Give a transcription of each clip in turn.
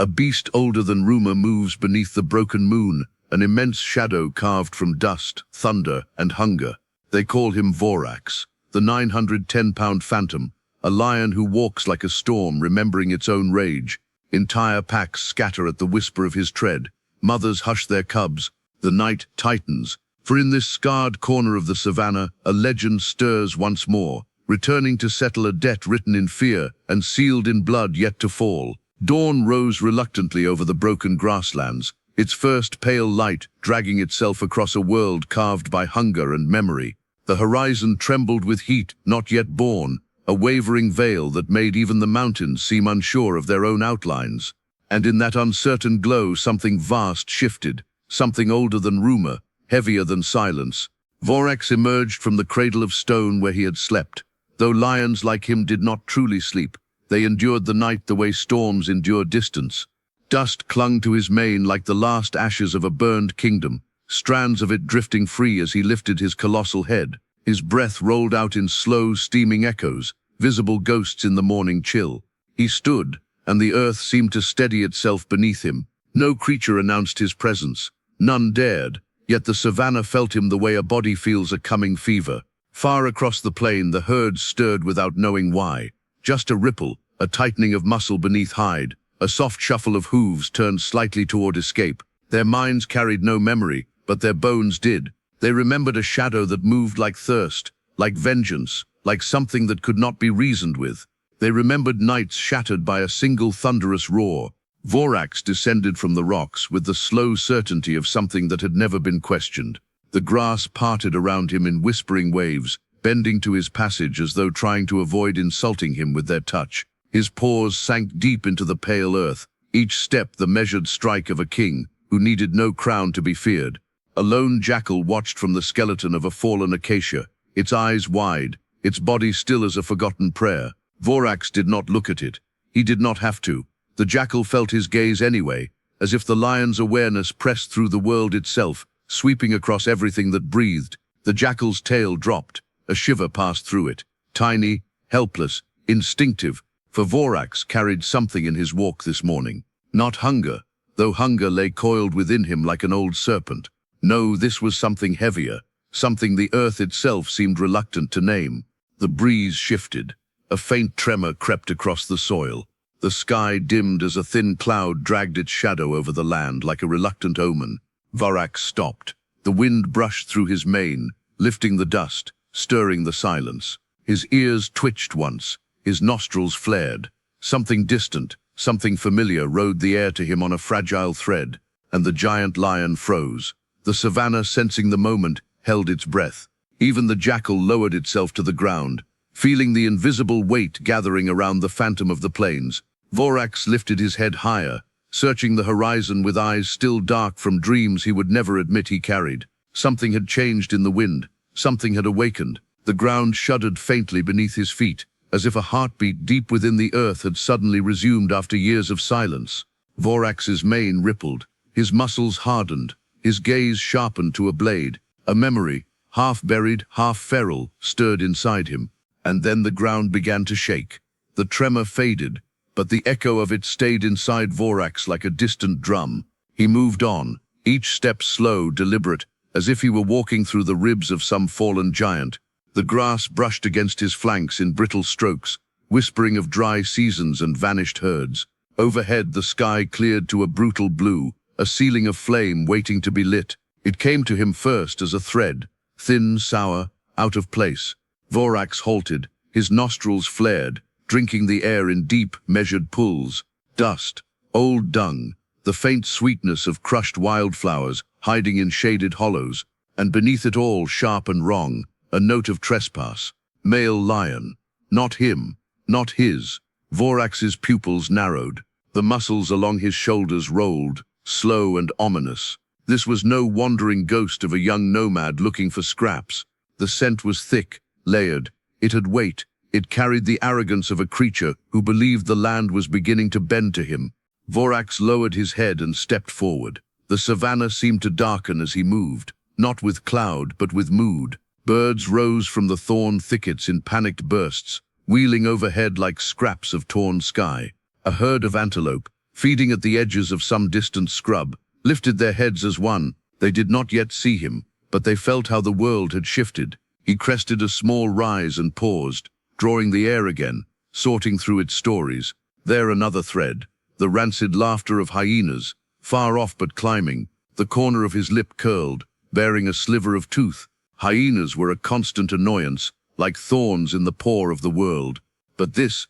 A beast older than rumor moves beneath the broken moon, an immense shadow carved from dust, thunder, and hunger. They call him Vorax, the 910-pound phantom, a lion who walks like a storm, remembering its own rage. Entire packs scatter at the whisper of his tread. Mothers hush their cubs. The night tightens, for in this scarred corner of the savannah, a legend stirs once more, returning to settle a debt written in fear and sealed in blood yet to fall. Dawn rose reluctantly over the broken grasslands, its first pale light dragging itself across a world carved by hunger and memory. The horizon trembled with heat not yet born, a wavering veil that made even the mountains seem unsure of their own outlines. And in that uncertain glow something vast shifted, something older than rumor, heavier than silence. Vorax emerged from the cradle of stone where he had slept. Though lions like him did not truly sleep, they endured the night the way storms endure distance. Dust clung to his mane like the last ashes of a burned kingdom, strands of it drifting free as he lifted his colossal head. His breath rolled out in slow, steaming echoes, visible ghosts in the morning chill. He stood, and the earth seemed to steady itself beneath him. No creature announced his presence. None dared, yet the savannah felt him the way a body feels a coming fever. Far across the plain, the herd stirred without knowing why. Just a ripple, a tightening of muscle beneath hide, a soft shuffle of hooves turned slightly toward escape. Their minds carried no memory, but their bones did. They remembered a shadow that moved like thirst, like vengeance, like something that could not be reasoned with. They remembered nights shattered by a single thunderous roar. Vorax descended from the rocks with the slow certainty of something that had never been questioned. The grass parted around him in whispering waves, bending to his passage as though trying to avoid insulting him with their touch. His paws sank deep into the pale earth, each step the measured strike of a king who needed no crown to be feared. A lone jackal watched from the skeleton of a fallen acacia, its eyes wide, its body still as a forgotten prayer. Vorax did not look at it. He did not have to. The jackal felt his gaze anyway, as if the lion's awareness pressed through the world itself, sweeping across everything that breathed. The jackal's tail dropped. A shiver passed through it. Tiny, helpless, instinctive, for Vorax carried something in his walk this morning. Not hunger, though hunger lay coiled within him like an old serpent. No, this was something heavier, something the earth itself seemed reluctant to name. The breeze shifted. A faint tremor crept across the soil. The sky dimmed as a thin cloud dragged its shadow over the land like a reluctant omen. Vorax stopped. The wind brushed through his mane, lifting the dust, stirring the silence. His ears twitched once, his nostrils flared. Something distant, something familiar rode the air to him on a fragile thread, and the giant lion froze. The savannah, sensing the moment, held its breath. Even the jackal lowered itself to the ground, feeling the invisible weight gathering around the phantom of the plains. Vorax lifted his head higher, searching the horizon with eyes still dark from dreams he would never admit he carried. Something had changed in the wind. Something had awakened. The ground shuddered faintly beneath his feet, as if a heartbeat deep within the earth had suddenly resumed after years of silence. Vorax's mane rippled. His muscles hardened. His gaze sharpened to a blade. A memory, half buried, half feral, stirred inside him. And then the ground began to shake. The tremor faded, but the echo of it stayed inside Vorax like a distant drum. He moved on, each step slow, deliberate, as if he were walking through the ribs of some fallen giant. The grass brushed against his flanks in brittle strokes, whispering of dry seasons and vanished herds. Overhead, the sky cleared to a brutal blue, a ceiling of flame waiting to be lit. It came to him first as a thread, thin, sour, out of place. Vorax halted, his nostrils flared, drinking the air in deep, measured pulls. Dust, old dung, the faint sweetness of crushed wildflowers hiding in shaded hollows, and beneath it all, sharp and wrong, a note of trespass. Male lion. Not him, not his. Vorax's pupils narrowed. The muscles along his shoulders rolled, slow and ominous. This was no wandering ghost of a young nomad looking for scraps. The scent was thick, layered. It had weight. It carried the arrogance of a creature who believed the land was beginning to bend to him. Vorax lowered his head and stepped forward. The savannah seemed to darken as he moved, not with cloud but with mood. Birds rose from the thorn thickets in panicked bursts, wheeling overhead like scraps of torn sky. A herd of antelope, feeding at the edges of some distant scrub, lifted their heads as one. They did not yet see him, but they felt how the world had shifted. He crested a small rise and paused, drawing the air again, sorting through its stories. There another thread, the rancid laughter of hyenas, far off but climbing. The corner of his lip curled, bearing a sliver of tooth. Hyenas were a constant annoyance, like thorns in the paw of the world. But this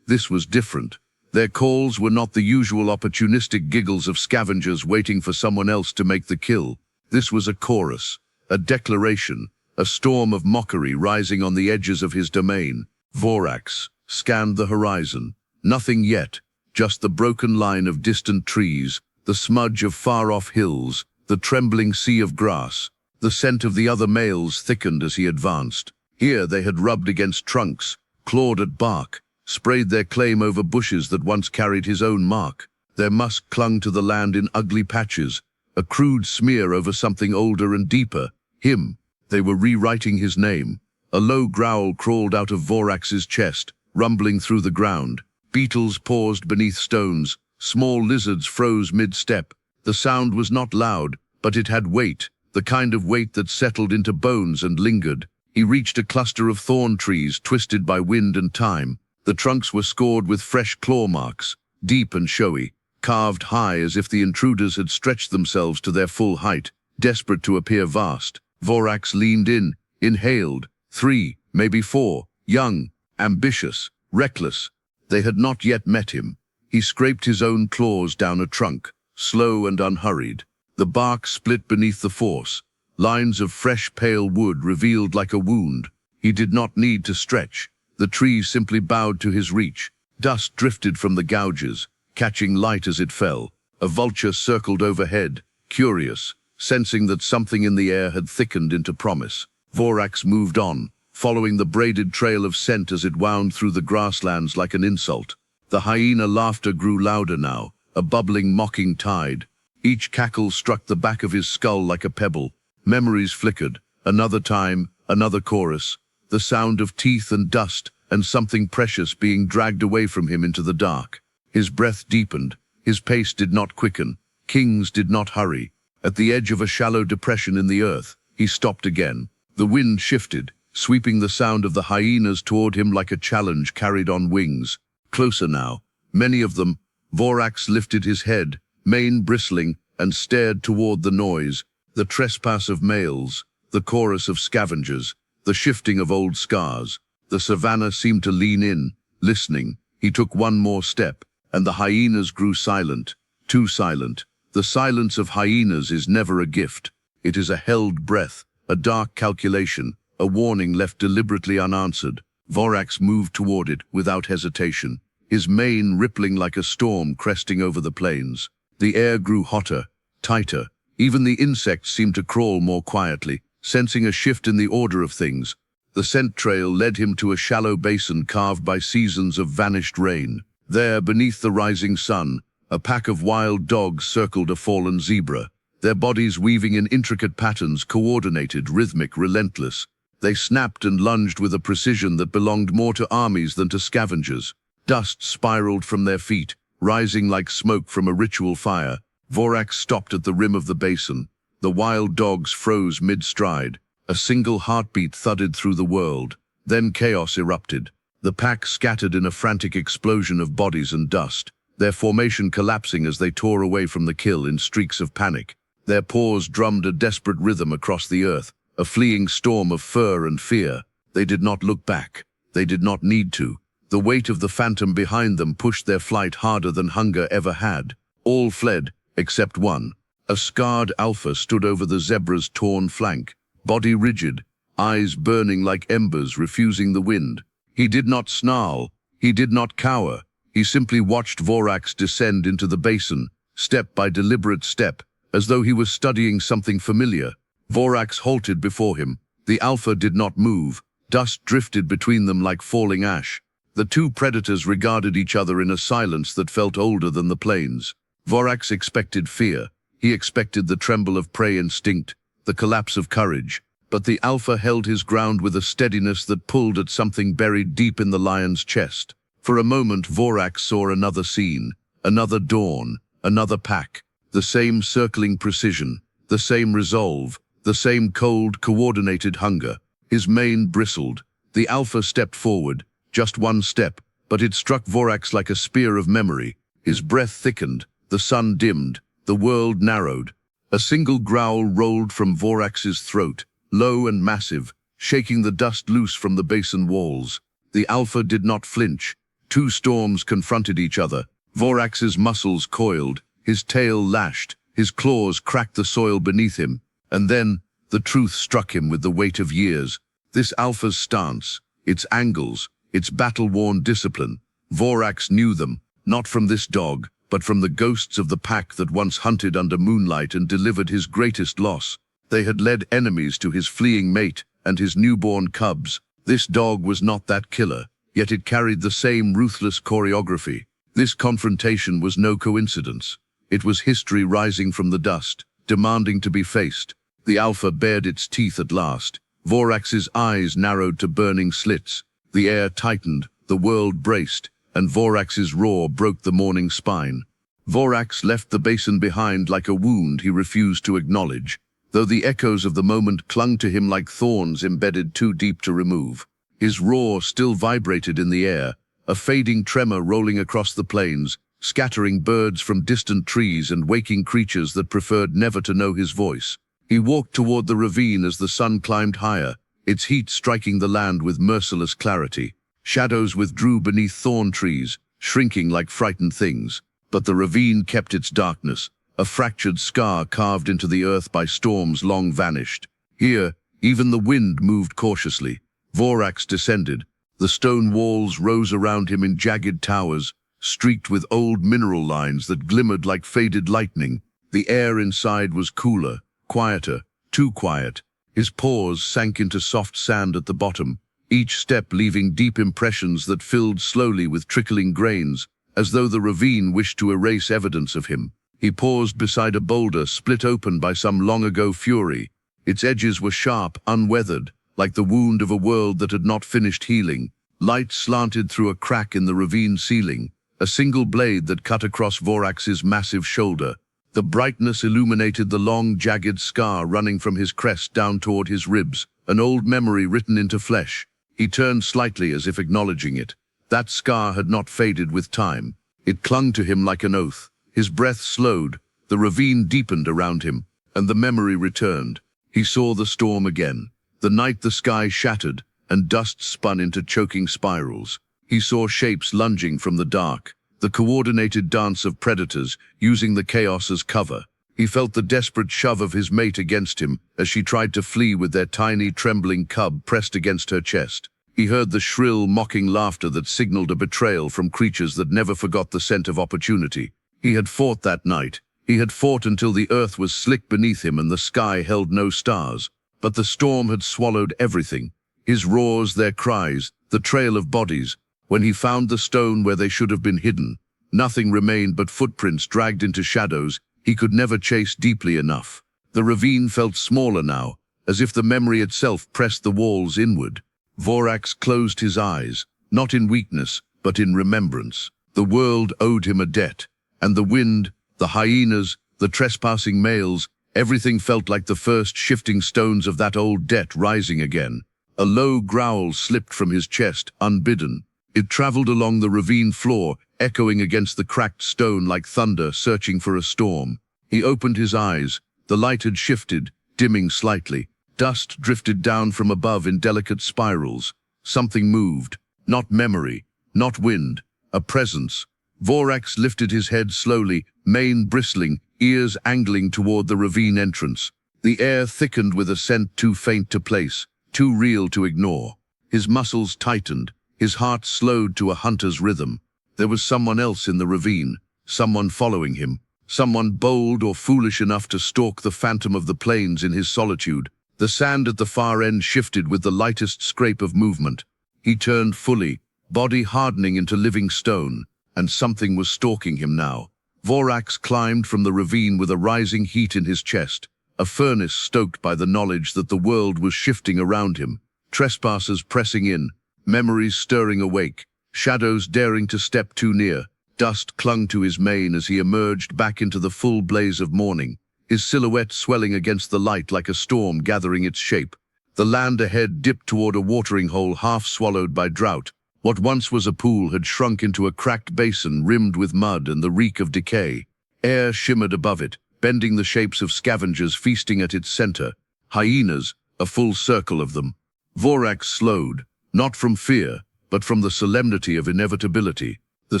was different. Their calls were not the usual opportunistic giggles of scavengers waiting for someone else to make the kill. This was a chorus, a declaration, a storm of mockery rising on the edges of his domain. Vorax scanned the horizon. Nothing yet, just the broken line of distant trees, the smudge of far-off hills, the trembling sea of grass. The scent of the other males thickened as he advanced. Here they had rubbed against trunks, clawed at bark, sprayed their claim over bushes that once carried his own mark. Their musk clung to the land in ugly patches, a crude smear over something older and deeper. Him. They were rewriting his name. A low growl crawled out of Vorax's chest, rumbling through the ground. Beetles paused beneath stones. Small lizards froze mid-step. The sound was not loud, but it had weight, the kind of weight that settled into bones and lingered. He reached a cluster of thorn trees twisted by wind and time. The trunks were scored with fresh claw marks, deep and showy, carved high as if the intruders had stretched themselves to their full height, desperate to appear vast. Vorax leaned in, inhaled. 3, maybe 4, young, ambitious, reckless. They had not yet met him. He scraped his own claws down a trunk, slow and unhurried. The bark split beneath the force. Lines of fresh pale wood revealed like a wound. He did not need to stretch. The trees simply bowed to his reach. Dust drifted from the gouges, catching light as it fell. A vulture circled overhead, curious, sensing that something in the air had thickened into promise. Vorax moved on, following the braided trail of scent as it wound through the grasslands like an insult. The hyena laughter grew louder now, a bubbling, mocking tide. Each cackle struck the back of his skull like a pebble. Memories flickered. Another time, another chorus. The sound of teeth and dust, and something precious being dragged away from him into the dark. His breath deepened. His pace did not quicken. Kings did not hurry. At the edge of a shallow depression in the earth, he stopped again. The wind shifted, sweeping the sound of the hyenas toward him like a challenge carried on wings. Closer now, many of them. Vorax lifted his head, mane bristling, and stared toward the noise. The trespass of males, the chorus of scavengers, the shifting of old scars. The savannah seemed to lean in, listening. He took one more step, and the hyenas grew silent, too silent. The silence of hyenas is never a gift. It is a held breath, a dark calculation, a warning left deliberately unanswered. Vorax moved toward it without hesitation, his mane rippling like a storm cresting over the plains. The air grew hotter, tighter. Even the insects seemed to crawl more quietly, sensing a shift in the order of things. The scent trail led him to a shallow basin carved by seasons of vanished rain. There, beneath the rising sun, a pack of wild dogs circled a fallen zebra, their bodies weaving in intricate patterns, coordinated, rhythmic, relentless. They snapped and lunged with a precision that belonged more to armies than to scavengers. Dust spiraled from their feet, rising like smoke from a ritual fire. Vorax stopped at the rim of the basin. The wild dogs froze mid-stride. A single heartbeat thudded through the world. Then chaos erupted. The pack scattered in a frantic explosion of bodies and dust, their formation collapsing as they tore away from the kill in streaks of panic. Their paws drummed a desperate rhythm across the earth, a fleeing storm of fur and fear. They did not look back. They did not need to. The weight of the phantom behind them pushed their flight harder than hunger ever had. All fled, except one. A scarred alpha stood over the zebra's torn flank, body rigid, eyes burning like embers refusing the wind. He did not snarl. He did not cower. He simply watched Vorax descend into the basin, step by deliberate step, as though he was studying something familiar. Vorax halted before him. The alpha did not move. Dust drifted between them like falling ash. The two predators regarded each other in a silence that felt older than the plains. Vorax expected fear. He expected the tremble of prey instinct, the collapse of courage. But the alpha held his ground with a steadiness that pulled at something buried deep in the lion's chest. For a moment, Vorax saw another scene. Another dawn, another pack, the same circling precision, the same resolve, the same cold, coordinated hunger. His mane bristled. The Alpha stepped forward, just one step, but it struck Vorax like a spear of memory. His breath thickened, the sun dimmed, the world narrowed. A single growl rolled from Vorax's throat, low and massive, shaking the dust loose from the basin walls. The Alpha did not flinch. Two storms confronted each other. Vorax's muscles coiled, his tail lashed, his claws cracked the soil beneath him. And then, the truth struck him with the weight of years. This Alpha's stance, its angles, its battle-worn discipline, Vorax knew them, not from this dog, but from the ghosts of the pack that once hunted under moonlight and delivered his greatest loss. They had led enemies to his fleeing mate and his newborn cubs. This dog was not that killer, yet it carried the same ruthless choreography. This confrontation was no coincidence. It was history rising from the dust, demanding to be faced. The Alpha bared its teeth at last. Vorax's eyes narrowed to burning slits. The air tightened, the world braced, and Vorax's roar broke the morning spine. Vorax left the basin behind like a wound he refused to acknowledge, though the echoes of the moment clung to him like thorns embedded too deep to remove. His roar still vibrated in the air, a fading tremor rolling across the plains, scattering birds from distant trees and waking creatures that preferred never to know his voice. He walked toward the ravine as the sun climbed higher, its heat striking the land with merciless clarity. Shadows withdrew beneath thorn trees, shrinking like frightened things. But the ravine kept its darkness, a fractured scar carved into the earth by storms long vanished. Here, even the wind moved cautiously. Vorax descended. The stone walls rose around him in jagged towers, streaked with old mineral lines that glimmered like faded lightning. The air inside was cooler, quieter, too quiet. His paws sank into soft sand at the bottom, each step leaving deep impressions that filled slowly with trickling grains, as though the ravine wished to erase evidence of him. He paused beside a boulder split open by some long-ago fury. Its edges were sharp, unweathered, like the wound of a world that had not finished healing. Light slanted through a crack in the ravine ceiling, a single blade that cut across Vorax's massive shoulder. The brightness illuminated the long, jagged scar running from his crest down toward his ribs, an old memory written into flesh. He turned slightly as if acknowledging it. That scar had not faded with time. It clung to him like an oath. His breath slowed, the ravine deepened around him, and the memory returned. He saw the storm again. The night the sky shattered, and dust spun into choking spirals. He saw shapes lunging from the dark, the coordinated dance of predators, using the chaos as cover. He felt the desperate shove of his mate against him as she tried to flee with their tiny, trembling cub pressed against her chest. He heard the shrill, mocking laughter that signaled a betrayal from creatures that never forgot the scent of opportunity. He had fought that night. He had fought until the earth was slick beneath him and the sky held no stars. But the storm had swallowed everything. His roars, their cries, the trail of bodies. When he found the stone where they should have been hidden, nothing remained but footprints dragged into shadows he could never chase deeply enough. The ravine felt smaller now, as if the memory itself pressed the walls inward. Vorax closed his eyes, not in weakness, but in remembrance. The world owed him a debt, and the wind, the hyenas, the trespassing males, everything felt like the first shifting stones of that old debt rising again. A low growl slipped from his chest, unbidden. It traveled along the ravine floor, echoing against the cracked stone like thunder searching for a storm. He opened his eyes. The light had shifted, dimming slightly. Dust drifted down from above in delicate spirals. Something moved. Not memory, not wind, a presence. Vorax lifted his head slowly, mane bristling, ears angling toward the ravine entrance. The air thickened with a scent too faint to place, too real to ignore. His muscles tightened, his heart slowed to a hunter's rhythm. There was someone else in the ravine, someone following him, someone bold or foolish enough to stalk the phantom of the plains in his solitude. The sand at the far end shifted with the lightest scrape of movement. He turned fully, body hardening into living stone, and something was stalking him now. Vorax climbed from the ravine with a rising heat in his chest, a furnace stoked by the knowledge that the world was shifting around him. Trespassers pressing in, memories stirring awake, shadows daring to step too near. Dust clung to his mane as he emerged back into the full blaze of morning, his silhouette swelling against the light like a storm gathering its shape. The land ahead dipped toward a watering hole half swallowed by drought. What once was a pool had shrunk into a cracked basin rimmed with mud and the reek of decay. Air shimmered above it, bending the shapes of scavengers feasting at its center. Hyenas, a full circle of them. Vorax slowed, not from fear, but from the solemnity of inevitability. The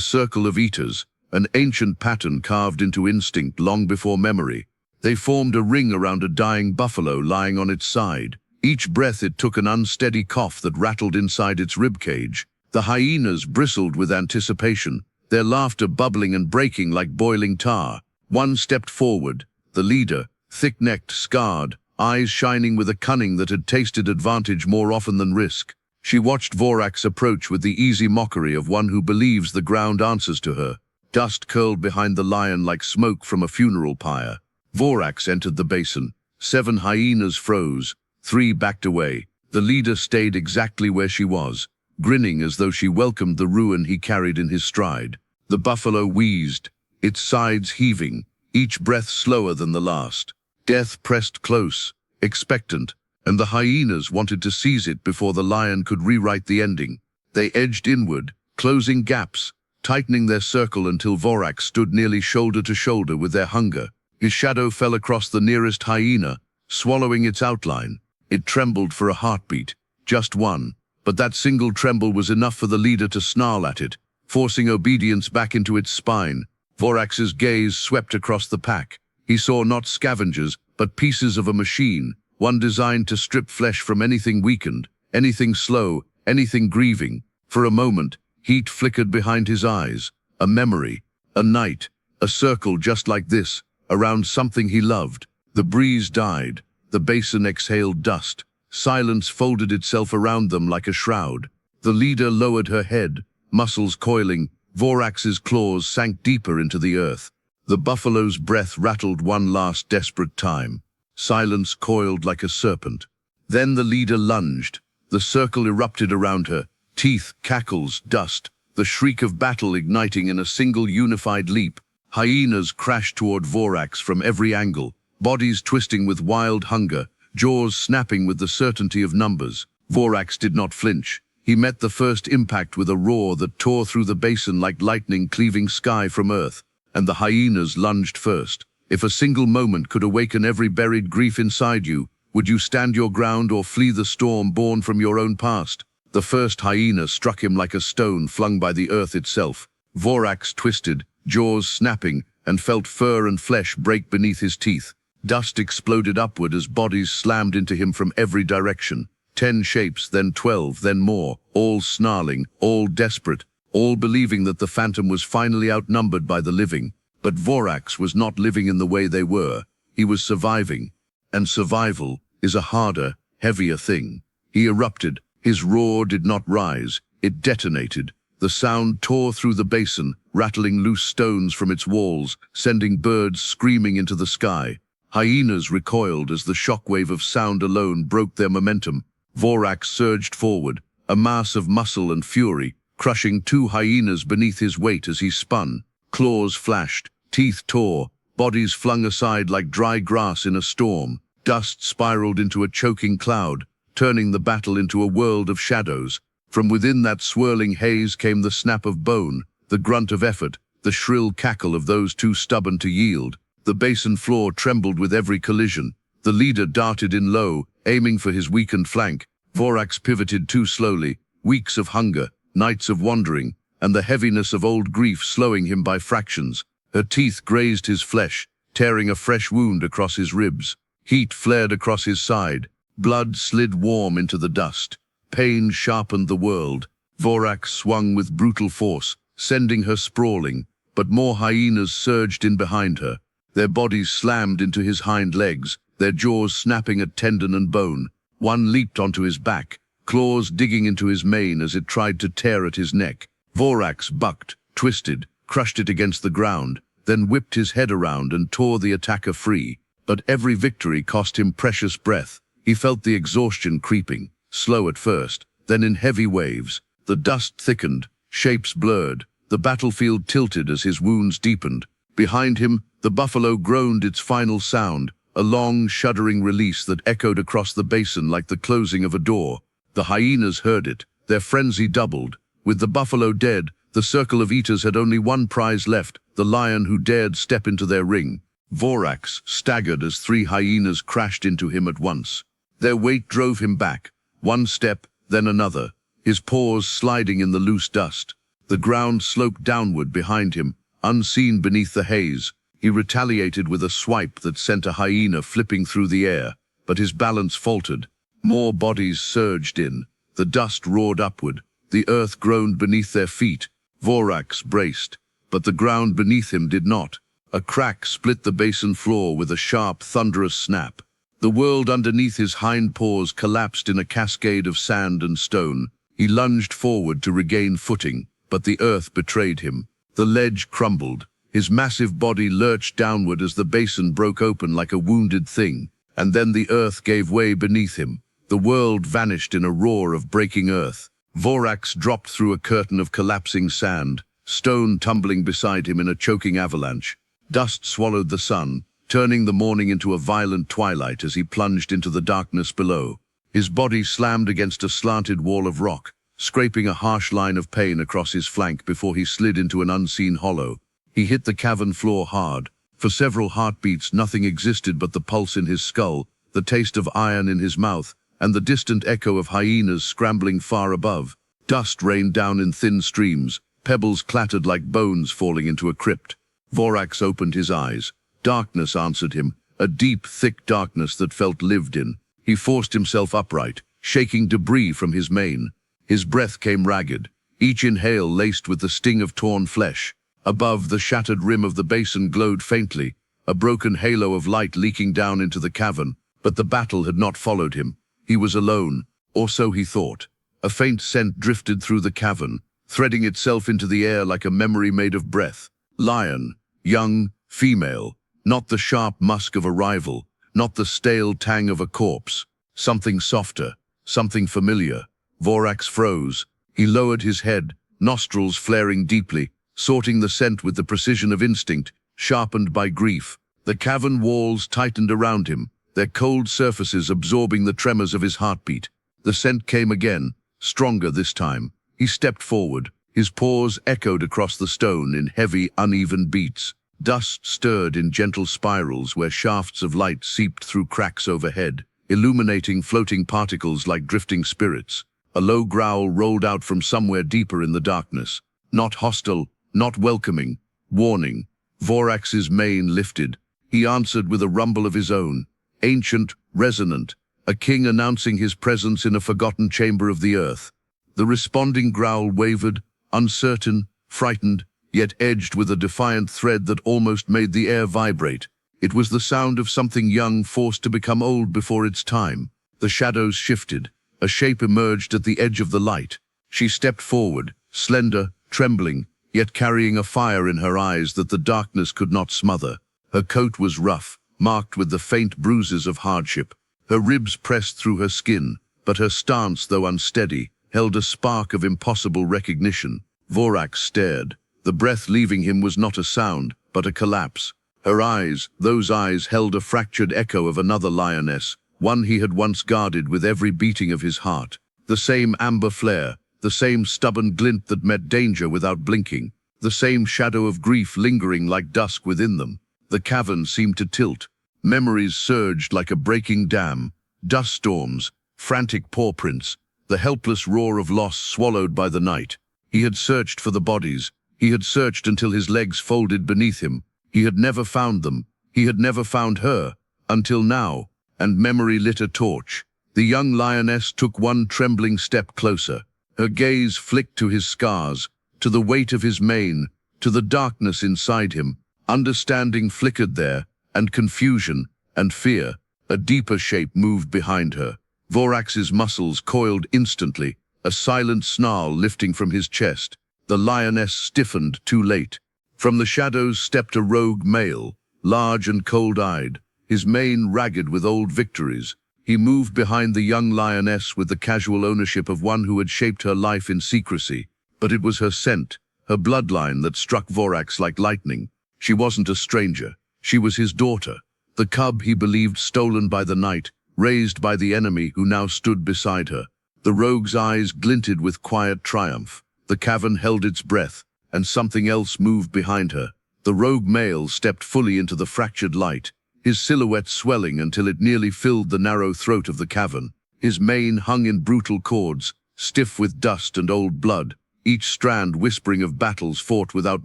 circle of eaters, an ancient pattern carved into instinct long before memory. They formed a ring around a dying buffalo lying on its side. Each breath it took an unsteady cough that rattled inside its ribcage. The hyenas bristled with anticipation, their laughter bubbling and breaking like boiling tar. One stepped forward, the leader, thick-necked, scarred, eyes shining with a cunning that had tasted advantage more often than risk. She watched Vorax approach with the easy mockery of one who believes the ground answers to her. Dust curled behind the lion like smoke from a funeral pyre. Vorax entered the basin. 7 hyenas froze, 3 backed away. The leader stayed exactly where she was, grinning as though she welcomed the ruin he carried in his stride. The buffalo wheezed, its sides heaving, each breath slower than the last. Death pressed close, expectant, and the hyenas wanted to seize it before the lion could rewrite the ending. They edged inward, closing gaps, tightening their circle until Vorax stood nearly shoulder to shoulder with their hunger. His shadow fell across the nearest hyena, swallowing its outline. It trembled for a heartbeat, just one. But that single tremble was enough for the leader to snarl at it, forcing obedience back into its spine. Vorax's gaze swept across the pack. He saw not scavengers, but pieces of a machine, one designed to strip flesh from anything weakened, anything slow, anything grieving. For a moment, heat flickered behind his eyes. A memory, a night, a circle just like this, around something he loved. The breeze died. The basin exhaled dust. Silence folded itself around them like a shroud. The leader lowered her head, muscles coiling. Vorax's claws sank deeper into the earth. The buffalo's breath rattled one last desperate time. Silence coiled like a serpent. Then the leader lunged. The circle erupted around her, teeth, cackles, dust, the shriek of battle igniting in a single unified leap. Hyenas crashed toward Vorax from every angle, bodies twisting with wild hunger, jaws snapping with the certainty of numbers. Vorax did not flinch. He met the first impact with a roar that tore through the basin like lightning cleaving sky from earth, and the hyenas lunged first. If a single moment could awaken every buried grief inside you, would you stand your ground or flee the storm born from your own past? The first hyena struck him like a stone flung by the earth itself. Vorax twisted, jaws snapping, and felt fur and flesh break beneath his teeth. Dust exploded upward as bodies slammed into him from every direction. 10 shapes, then 12, then more, all snarling, all desperate, all believing that the phantom was finally outnumbered by the living. But Vorax was not living in the way they were. He was surviving. And survival is a harder, heavier thing. He erupted. His roar did not rise. It detonated. The sound tore through the basin, rattling loose stones from its walls, sending birds screaming into the sky. Hyenas recoiled as the shockwave of sound alone broke their momentum. Vorax surged forward, a mass of muscle and fury, crushing 2 hyenas beneath his weight as he spun. Claws flashed, teeth tore, bodies flung aside like dry grass in a storm. Dust spiraled into a choking cloud, turning the battle into a world of shadows. From within that swirling haze came the snap of bone, the grunt of effort, the shrill cackle of those too stubborn to yield. The basin floor trembled with every collision. The leader darted in low, aiming for his weakened flank. Vorax pivoted too slowly, weeks of hunger, nights of wandering, and the heaviness of old grief slowing him by fractions. Her teeth grazed his flesh, tearing a fresh wound across his ribs. Heat flared across his side. Blood slid warm into the dust. Pain sharpened the world. Vorax swung with brutal force, sending her sprawling, but more hyenas surged in behind her. Their bodies slammed into his hind legs, their jaws snapping at tendon and bone. One leaped onto his back, claws digging into his mane as it tried to tear at his neck. Vorax bucked, twisted, crushed it against the ground, then whipped his head around and tore the attacker free. But every victory cost him precious breath. He felt the exhaustion creeping, slow at first, then in heavy waves. The dust thickened, shapes blurred, The battlefield tilted as his wounds deepened. Behind him, the buffalo groaned its final sound, a long, shuddering release that echoed across the basin like the closing of a door. The hyenas heard it, their frenzy doubled. With the buffalo dead, the circle of eaters had only one prize left, the lion who dared step into their ring. Vorax staggered as 3 hyenas crashed into him at once. Their weight drove him back, one step, then another, his paws sliding in the loose dust. The ground sloped downward behind him, unseen beneath the haze. He retaliated with a swipe that sent a hyena flipping through the air, but his balance faltered. More bodies surged in. The dust roared upward. The earth groaned beneath their feet. Vorax braced, but the ground beneath him did not. A crack split the basin floor with a sharp, thunderous snap. The world underneath his hind paws collapsed in a cascade of sand and stone. He lunged forward to regain footing, but the earth betrayed him. The ledge crumbled. His massive body lurched downward as the basin broke open like a wounded thing, and then the earth gave way beneath him. The world vanished in a roar of breaking earth. Vorax dropped through a curtain of collapsing sand, stone tumbling beside him in a choking avalanche. Dust swallowed the sun, turning the morning into a violent twilight as he plunged into the darkness below. His body slammed against a slanted wall of rock, scraping a harsh line of pain across his flank before he slid into an unseen hollow. He hit the cavern floor hard. For several heartbeats, nothing existed but the pulse in his skull, the taste of iron in his mouth, and the distant echo of hyenas scrambling far above. Dust rained down in thin streams, pebbles clattered like bones falling into a crypt. Vorax opened his eyes. Darkness answered him, a deep, thick darkness that felt lived in. He forced himself upright, shaking debris from his mane. His breath came ragged, each inhale laced with the sting of torn flesh. Above, the shattered rim of the basin glowed faintly, a broken halo of light leaking down into the cavern. But the battle had not followed him. He was alone, or so he thought. A faint scent drifted through the cavern, threading itself into the air like a memory made of breath. Lion, young, female, not the sharp musk of a rival, not the stale tang of a corpse. Something softer, something familiar. Vorax froze. He lowered his head, nostrils flaring deeply, sorting the scent with the precision of instinct, sharpened by grief. The cavern walls tightened around him, their cold surfaces absorbing the tremors of his heartbeat. The scent came again, stronger this time. He stepped forward. His paws echoed across the stone in heavy, uneven beats. Dust stirred in gentle spirals where shafts of light seeped through cracks overhead, illuminating floating particles like drifting spirits. A low growl rolled out from somewhere deeper in the darkness. Not hostile, not welcoming. Warning. Vorax's mane lifted. He answered with a rumble of his own. Ancient, resonant, a king announcing his presence in a forgotten chamber of the earth. The responding growl wavered, uncertain, frightened, yet edged with a defiant thread that almost made the air vibrate. It was the sound of something young forced to become old before its time. The shadows shifted. A shape emerged at the edge of the light. She stepped forward, slender, trembling, yet carrying a fire in her eyes that the darkness could not smother. Her coat was rough, marked with the faint bruises of hardship. Her ribs pressed through her skin, but her stance, though unsteady, held a spark of impossible recognition. Vorax stared. The breath leaving him was not a sound, but a collapse. Her eyes, those eyes, held a fractured echo of another lioness, one he had once guarded with every beating of his heart. The same amber flare, the same stubborn glint that met danger without blinking, the same shadow of grief lingering like dusk within them. The cavern seemed to tilt. Memories surged like a breaking dam. Dust storms, frantic paw prints, the helpless roar of loss swallowed by the night. He had searched for the bodies. He had searched until his legs folded beneath him. He had never found them. He had never found her, until now, and memory lit a torch. The young lioness took one trembling step closer. Her gaze flicked to his scars, to the weight of his mane, to the darkness inside him. Understanding flickered there, and confusion, and fear. A deeper shape moved behind her. Vorax's muscles coiled instantly, a silent snarl lifting from his chest. The lioness stiffened too late. From the shadows stepped a rogue male, large and cold-eyed, his mane ragged with old victories. He moved behind the young lioness with the casual ownership of one who had shaped her life in secrecy. But it was her scent, her bloodline that struck Vorax like lightning. She wasn't a stranger. She was his daughter, the cub he believed stolen by the night, raised by the enemy who now stood beside her. The rogue's eyes glinted with quiet triumph. The cavern held its breath, and something else moved behind her. The rogue male stepped fully into the fractured light, his silhouette swelling until it nearly filled the narrow throat of the cavern. His mane hung in brutal cords, stiff with dust and old blood, each strand whispering of battles fought without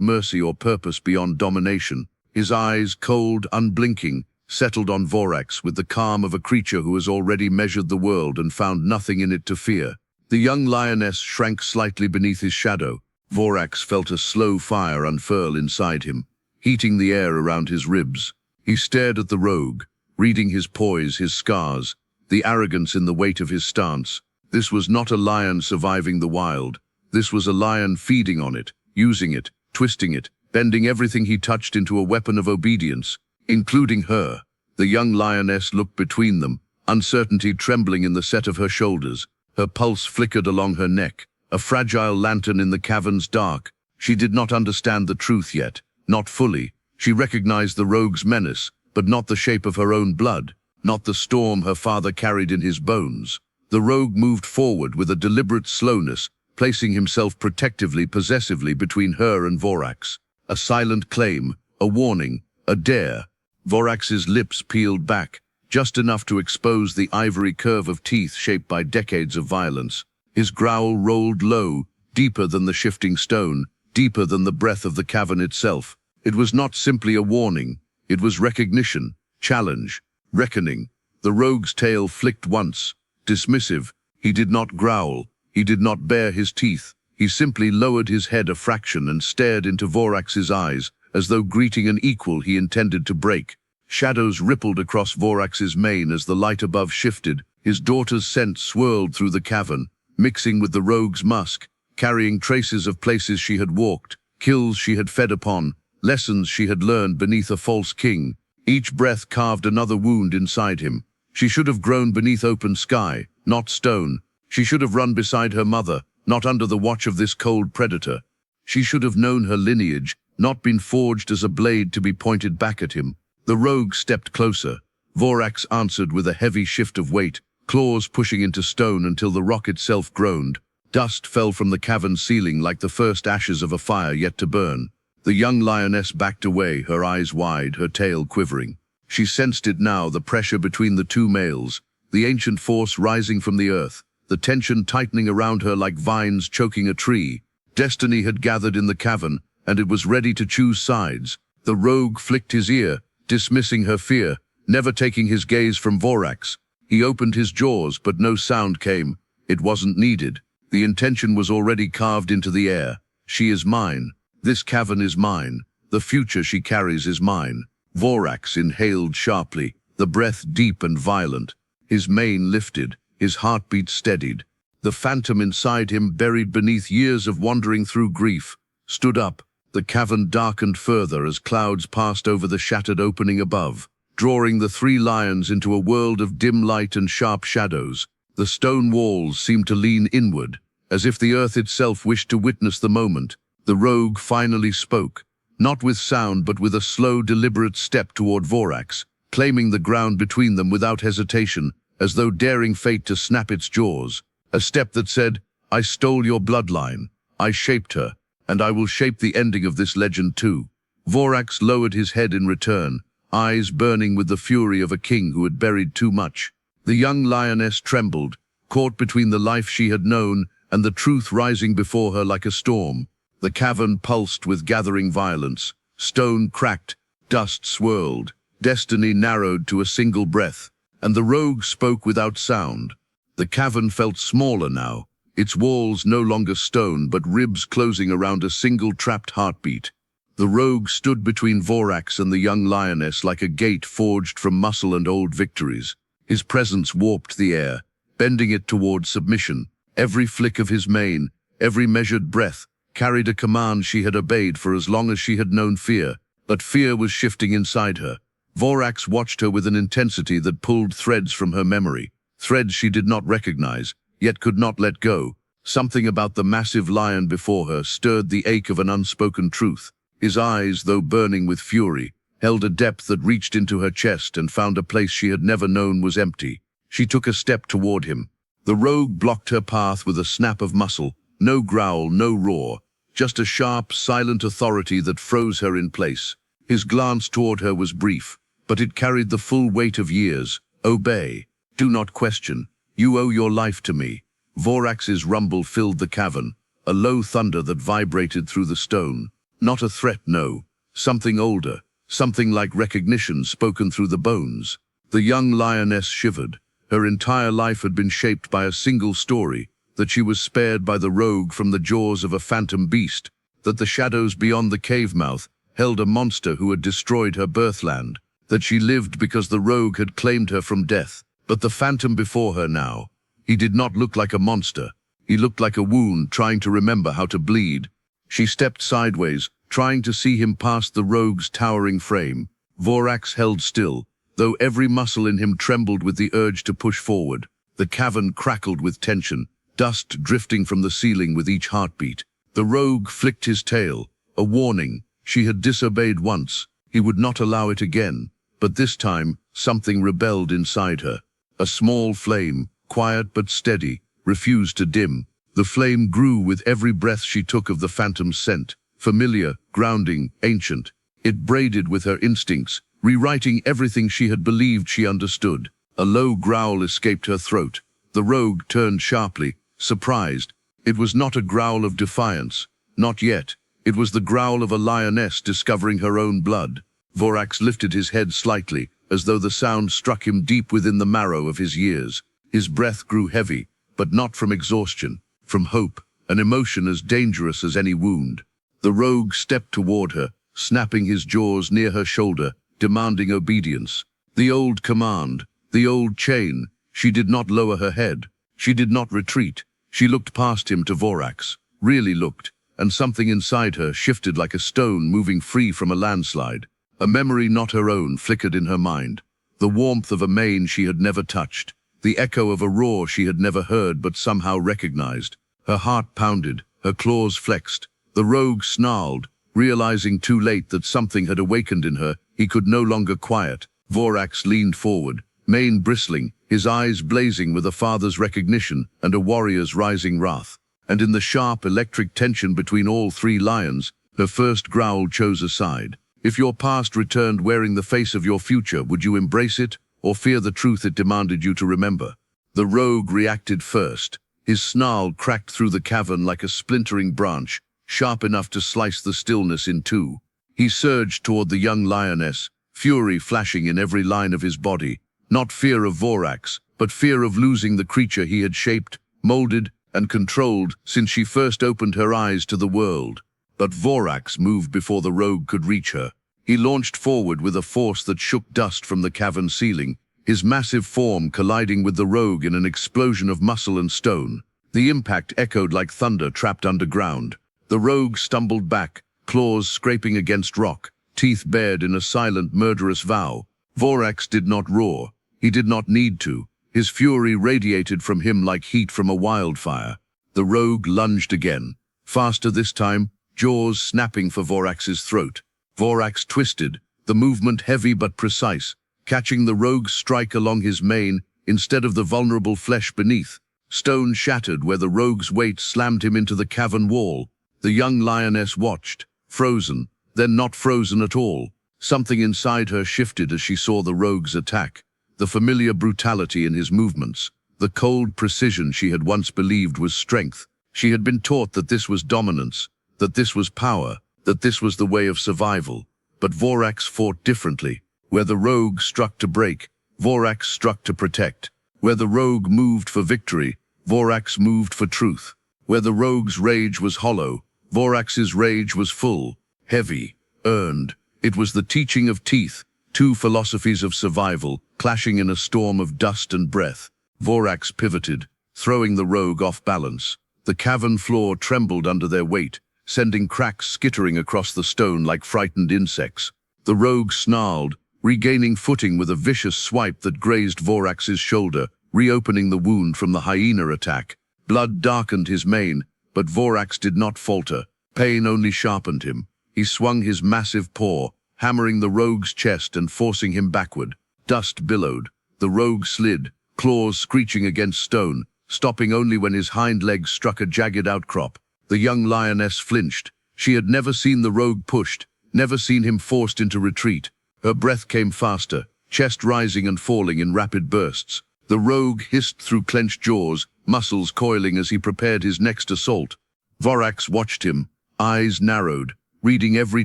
mercy or purpose beyond domination. His eyes, cold, unblinking, settled on Vorax with the calm of a creature who has already measured the world and found nothing in it to fear. The young lioness shrank slightly beneath his shadow. Vorax felt a slow fire unfurl inside him, heating the air around his ribs. He stared at the rogue, reading his poise, his scars, the arrogance in the weight of his stance. This was not a lion surviving the wild. This was a lion feeding on it, using it, twisting it, bending everything he touched into a weapon of obedience, including her. The young lioness looked between them, uncertainty trembling in the set of her shoulders. Her pulse flickered along her neck, a fragile lantern in the cavern's dark. She did not understand the truth yet, not fully. She recognized the rogue's menace, but not the shape of her own blood, not the storm her father carried in his bones. The rogue moved forward with a deliberate slowness, placing himself protectively, possessively between her and Vorax. A silent claim, a warning, a dare. Vorax's lips peeled back, just enough to expose the ivory curve of teeth shaped by decades of violence. His growl rolled low, deeper than the shifting stone, deeper than the breath of the cavern itself. It was not simply a warning. It was recognition, challenge, reckoning. The rogue's tail flicked once, dismissive. He did not growl. He did not bare his teeth. He simply lowered his head a fraction and stared into Vorax's eyes, as though greeting an equal he intended to break. Shadows rippled across Vorax's mane as the light above shifted. His daughter's scent swirled through the cavern, mixing with the rogue's musk, carrying traces of places she had walked, kills she had fed upon, lessons she had learned beneath a false king. Each breath carved another wound inside him. She should have grown beneath open sky, not stone. She should have run beside her mother, not under the watch of this cold predator. She should have known her lineage, not been forged as a blade to be pointed back at him. The rogue stepped closer. Vorax answered with a heavy shift of weight, claws pushing into stone until the rock itself groaned. Dust fell from the cavern ceiling like the first ashes of a fire yet to burn. The young lioness backed away, her eyes wide, her tail quivering. She sensed it now, the pressure between the two males, the ancient force rising from the earth, the tension tightening around her like vines choking a tree. Destiny had gathered in the cavern, and it was ready to choose sides. The rogue flicked his ear, dismissing her fear, never taking his gaze from Vorax. He opened his jaws, but no sound came. It wasn't needed. The intention was already carved into the air. She is mine. This cavern is mine. The future she carries is mine. Vorax inhaled sharply, the breath deep and violent. His mane lifted, his heartbeat steadied. The phantom inside him, buried beneath years of wandering through grief, stood up. The cavern darkened further as clouds passed over the shattered opening above, drawing the three lions into a world of dim light and sharp shadows. The stone walls seemed to lean inward, as if the earth itself wished to witness the moment. The rogue finally spoke, not with sound but with a slow, deliberate step toward Vorax, claiming the ground between them without hesitation, as though daring fate to snap its jaws. A step that said, "I stole your bloodline. I shaped her, and I will shape the ending of this legend too." Vorax lowered his head in return, eyes burning with the fury of a king who had buried too much. The young lioness trembled, caught between the life she had known and the truth rising before her like a storm. The cavern pulsed with gathering violence. Stone cracked, dust swirled, destiny narrowed to a single breath, and the rogue spoke without sound. The cavern felt smaller now, its walls no longer stone but ribs closing around a single trapped heartbeat. The rogue stood between Vorax and the young lioness like a gate forged from muscle and old victories. His presence warped the air, bending it toward submission. Every flick of his mane, every measured breath, carried a command she had obeyed for as long as she had known fear. But fear was shifting inside her. Vorax watched her with an intensity that pulled threads from her memory, threads she did not recognize, yet could not let go. Something about the massive lion before her stirred the ache of an unspoken truth. His eyes, though burning with fury, held a depth that reached into her chest and found a place she had never known was empty. She took a step toward him. The rogue blocked her path with a snap of muscle. No growl, no roar, just a sharp, silent authority that froze her in place. His glance toward her was brief, but it carried the full weight of years. Obey. Do not question. You owe your life to me. Vorax's rumble filled the cavern, a low thunder that vibrated through the stone. Not a threat, no. Something older, something like recognition spoken through the bones. The young lioness shivered. Her entire life had been shaped by a single story, that she was spared by the rogue from the jaws of a phantom beast, that the shadows beyond the cave mouth held a monster who had destroyed her birthland, that she lived because the rogue had claimed her from death. But the phantom before her now, he did not look like a monster. He looked like a wound trying to remember how to bleed. She stepped sideways, trying to see him past the rogue's towering frame. Vorax held still, though every muscle in him trembled with the urge to push forward. The cavern crackled with tension, dust drifting from the ceiling with each heartbeat. The rogue flicked his tail, a warning. She had disobeyed once. He would not allow it again. But this time, something rebelled inside her. A small flame, quiet but steady, refused to dim. The flame grew with every breath she took of the phantom's scent, familiar, grounding, ancient. It braided with her instincts, rewriting everything she had believed she understood. A low growl escaped her throat. The rogue turned sharply, surprised. It was not a growl of defiance. Not yet. It was the growl of a lioness discovering her own blood. Vorax lifted his head slightly, as though the sound struck him deep within the marrow of his years. His breath grew heavy, but not from exhaustion, from hope, an emotion as dangerous as any wound. The rogue stepped toward her, snapping his jaws near her shoulder, demanding obedience. The old command, the old chain. She did not lower her head. She did not retreat. She looked past him to Vorax, really looked, and something inside her shifted like a stone moving free from a landslide. A memory not her own flickered in her mind. The warmth of a mane she had never touched. The echo of a roar she had never heard but somehow recognized. Her heart pounded, her claws flexed. The rogue snarled, realizing too late that something had awakened in her he could no longer quiet. Vorax leaned forward, mane bristling, his eyes blazing with a father's recognition and a warrior's rising wrath. And in the sharp electric tension between all three lions, her first growl chose a side. If your past returned wearing the face of your future, would you embrace it, or fear the truth it demanded you to remember? The rogue reacted first. His snarl cracked through the cavern like a splintering branch, sharp enough to slice the stillness in two. He surged toward the young lioness, fury flashing in every line of his body. Not fear of Vorax, but fear of losing the creature he had shaped, molded, and controlled since she first opened her eyes to the world. But Vorax moved before the rogue could reach her. He launched forward with a force that shook dust from the cavern ceiling, his massive form colliding with the rogue in an explosion of muscle and stone. The impact echoed like thunder trapped underground. The rogue stumbled back, claws scraping against rock, teeth bared in a silent, murderous vow. Vorax did not roar. He did not need to. His fury radiated from him like heat from a wildfire. The rogue lunged again, faster this time, jaws snapping for Vorax's throat. Vorax twisted, the movement heavy but precise, catching the rogue's strike along his mane instead of the vulnerable flesh beneath. Stone shattered where the rogue's weight slammed him into the cavern wall. The young lioness watched, frozen, then not frozen at all. Something inside her shifted as she saw the rogue's attack. The familiar brutality in his movements, the cold precision she had once believed was strength. She had been taught that this was dominance, that this was power, that this was the way of survival. But Vorax fought differently. Where the rogue struck to break, Vorax struck to protect. Where the rogue moved for victory, Vorax moved for truth. Where the rogue's rage was hollow, Vorax's rage was full, heavy, earned. It was the teaching of teeth, two philosophies of survival, clashing in a storm of dust and breath. Vorax pivoted, throwing the rogue off balance. The cavern floor trembled under their weight, sending cracks skittering across the stone like frightened insects. The rogue snarled, regaining footing with a vicious swipe that grazed Vorax's shoulder, reopening the wound from the hyena attack. Blood darkened his mane, but Vorax did not falter. Pain only sharpened him. He swung his massive paw, hammering the rogue's chest and forcing him backward. Dust billowed. The rogue slid, claws screeching against stone, stopping only when his hind legs struck a jagged outcrop. The young lioness flinched. She had never seen the rogue pushed, never seen him forced into retreat. Her breath came faster, chest rising and falling in rapid bursts. The rogue hissed through clenched jaws, muscles coiling as he prepared his next assault. Vorax watched him, eyes narrowed, reading every